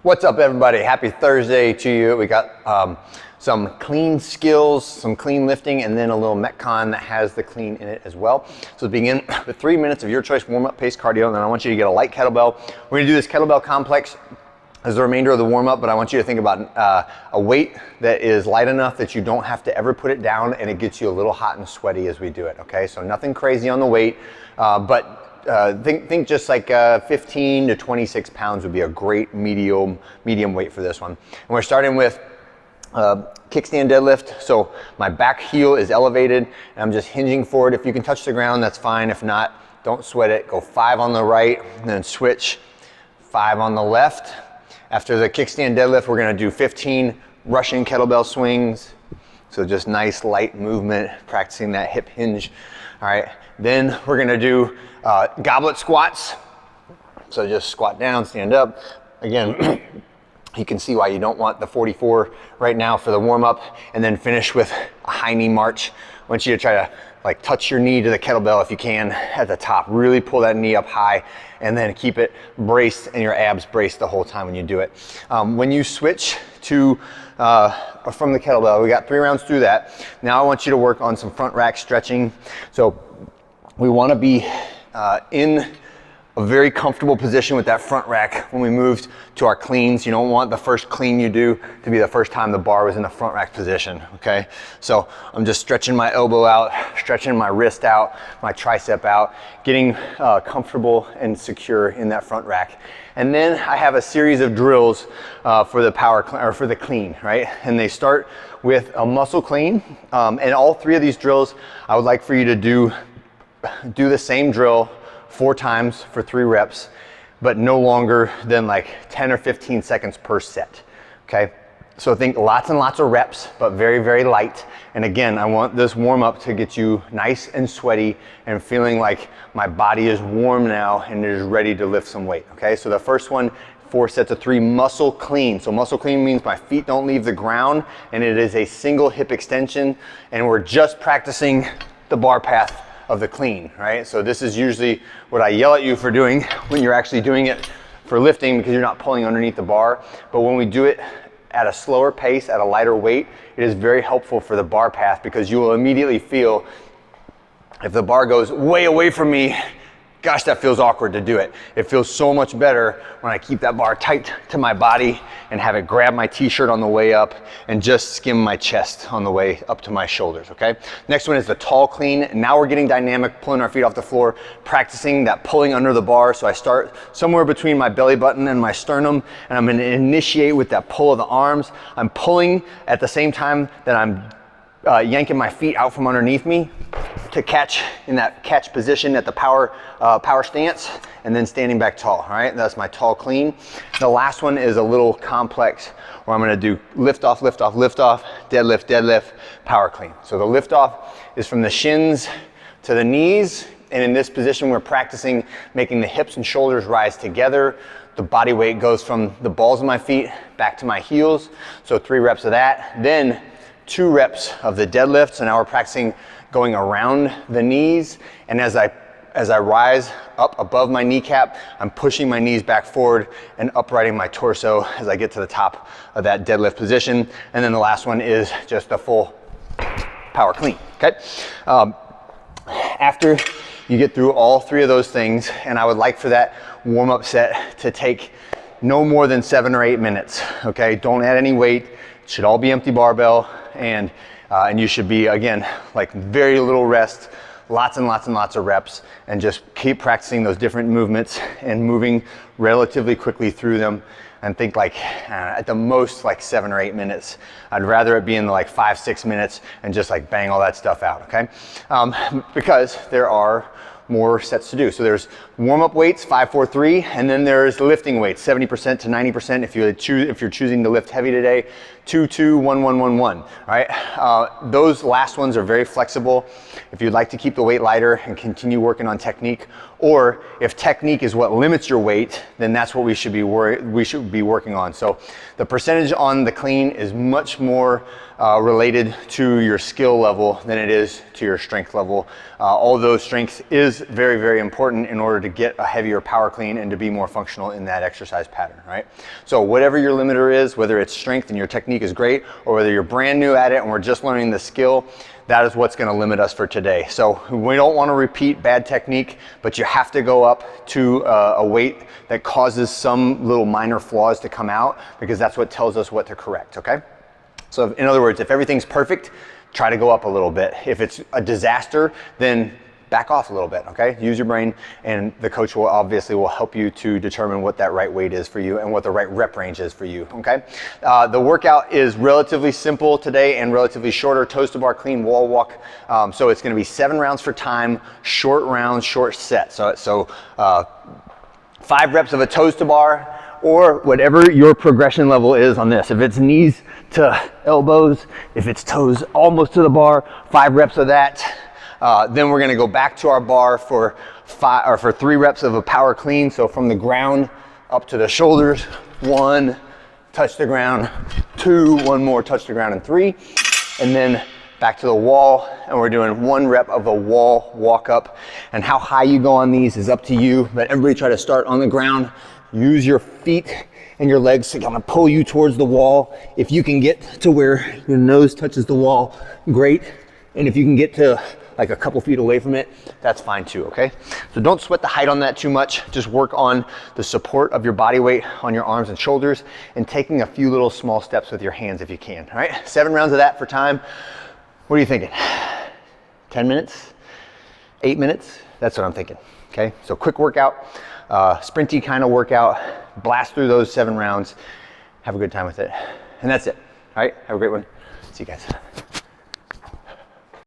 What's up, everybody? Happy Thursday to you. We got some clean skills, some clean lifting, and then a little Metcon that has the clean in it as well. So begin with 3 minutes of your choice warm-up pace cardio, and then I want you to get a light kettlebell. We're gonna do this kettlebell complex as the remainder of the warm-up, but I want you to think about a weight that is light enough that you don't have to ever put it down, and it gets you a little hot and sweaty as we do it, okay? So nothing crazy on the weight, but think just like 15 to 26 pounds would be a great medium weight for this one. And we're starting with kickstand deadlift. So my back heel is elevated and I'm just hinging forward. If you can touch the ground, that's fine. If not, don't sweat it. Go 5 on the right and then switch 5 on the left. After the kickstand deadlift, we're gonna do 15 Russian kettlebell swings. So just nice light movement, practicing that hip hinge. All right, then we're gonna do goblet squats. So just squat down, stand up. Again, you can see why you don't want the 44 right now for the warm up, and then finish with a high knee march. I want you to try to like touch your knee to the kettlebell if you can at the top. Really pull that knee up high and then keep it braced and your abs braced the whole time when you do it. When you switch to from the kettlebell, we got 3 rounds through that. Now I want you to work on some front rack stretching. So we want to be in a very comfortable position with that front rack when we moved to our cleans. You don't want the first clean you do to be the first time the bar was in the front rack position, okay? So I'm just stretching my elbow out, stretching my wrist out, my tricep out, getting comfortable and secure in that front rack. And then I have a series of drills for the clean, right? And they start with a muscle clean. And all 3 of these drills, I would like for you to do the same drill 4 times for 3 reps, but no longer than like 10 or 15 seconds per set, okay? So think lots and lots of reps, but very, very light. And again, I want this warm up to get you nice and sweaty and feeling like my body is warm now and it is ready to lift some weight, okay? So the first one, 4 sets of 3 muscle clean. So muscle clean means my feet don't leave the ground and it is a single hip extension, and we're just practicing the bar path of the clean, right? So this is usually what I yell at you for doing when you're actually doing it for lifting, because you're not pulling underneath the bar. But when we do it at a slower pace, at a lighter weight, it is very helpful for the bar path, because you will immediately feel if the bar goes way away from me, gosh, that feels awkward to do it. It feels so much better when I keep that bar tight to my body and have it grab my t-shirt on the way up and just skim my chest on the way up to my shoulders, okay? Next one is the tall clean. Now we're getting dynamic, pulling our feet off the floor, practicing that pulling under the bar. So I start somewhere between my belly button and my sternum, and I'm gonna initiate with that pull of the arms. I'm pulling at the same time that I'm yanking my feet out from underneath me to catch in that catch position at the power stance, and then standing back tall. All right, that's my tall clean. The last one is a little complex where I'm gonna do lift off, lift off, lift off, deadlift, deadlift, power clean. So the lift off is from the shins to the knees, and in this position we're practicing making the hips and shoulders rise together. The body weight goes from the balls of my feet back to my heels. So 3 reps of that. Then 2 reps of the deadlift. So now we're practicing going around the knees, and as I rise up above my kneecap, I'm pushing my knees back forward and uprighting my torso as I get to the top of that deadlift position. And then the last one is just a full power clean, okay? After you get through all 3 of those things, and I would like for that warm-up set to take no more than 7 or 8 minutes, okay? Don't add any weight. It should all be empty barbell, and you should be, again, like very little rest, lots and lots and lots of reps, and just keep practicing those different movements and moving relatively quickly through them. And think like at the most like 7 or 8 minutes. I'd rather it be in the like 5-6 minutes and just like bang all that stuff out, okay? Because there are more sets to do. So there's warm-up weights, 5, 4, 3, and then there's lifting weights, 70% to 90% if you're choosing to lift heavy today, 2, 2, 1, 1, 1, 1. All right, those last ones are very flexible. If you'd like to keep the weight lighter and continue working on technique, or if technique is what limits your weight, then that's what we should be working on. So the percentage on the clean is much more related to your skill level than it is to your strength level. Although strength is is very, very important in order to get a heavier power clean and to be more functional in that exercise pattern, right? So whatever your limiter is, whether it's strength and your technique is great, or whether you're brand new at it and we're just learning the skill, that is what's going to limit us for today. So we don't want to repeat bad technique, but you have to go up to a weight that causes some little minor flaws to come out, because that's what tells us what to correct, okay? So in other words, if everything's perfect, try to go up a little bit. If it's a disaster, then back off a little bit, okay? Use your brain, and the coach will help you to determine what that right weight is for you and what the right rep range is for you, okay? The workout is relatively simple today and relatively shorter, toes to bar clean wall walk. So it's gonna be 7 rounds for time, short rounds, short sets. So 5 reps of a toes to bar, or whatever your progression level is on this. If it's knees to elbows, if it's toes almost to the bar, 5 reps of that. Then we're gonna go back to our bar for 3 reps of a power clean. So from the ground up to the shoulders, 1, touch the ground, 2, 1 more, touch the ground, and 3. And then back to the wall, and we're doing 1 rep of a wall walk up. And how high you go on these is up to you, but everybody try to start on the ground. Use your feet and your legs to kind of pull you towards the wall. If you can get to where your nose touches the wall, great. And if you can get to like a couple feet away from it, that's fine too, okay? So don't sweat the height on that too much. Just work on the support of your body weight on your arms and shoulders, and taking a few little small steps with your hands if you can, all right? 7 rounds of that for time. What are you thinking? 10 minutes? 8 minutes? That's what I'm thinking, okay? So quick workout, sprinty kind of workout, blast through those 7 rounds, have a good time with it. And that's it, all right? Have a great one. See you guys.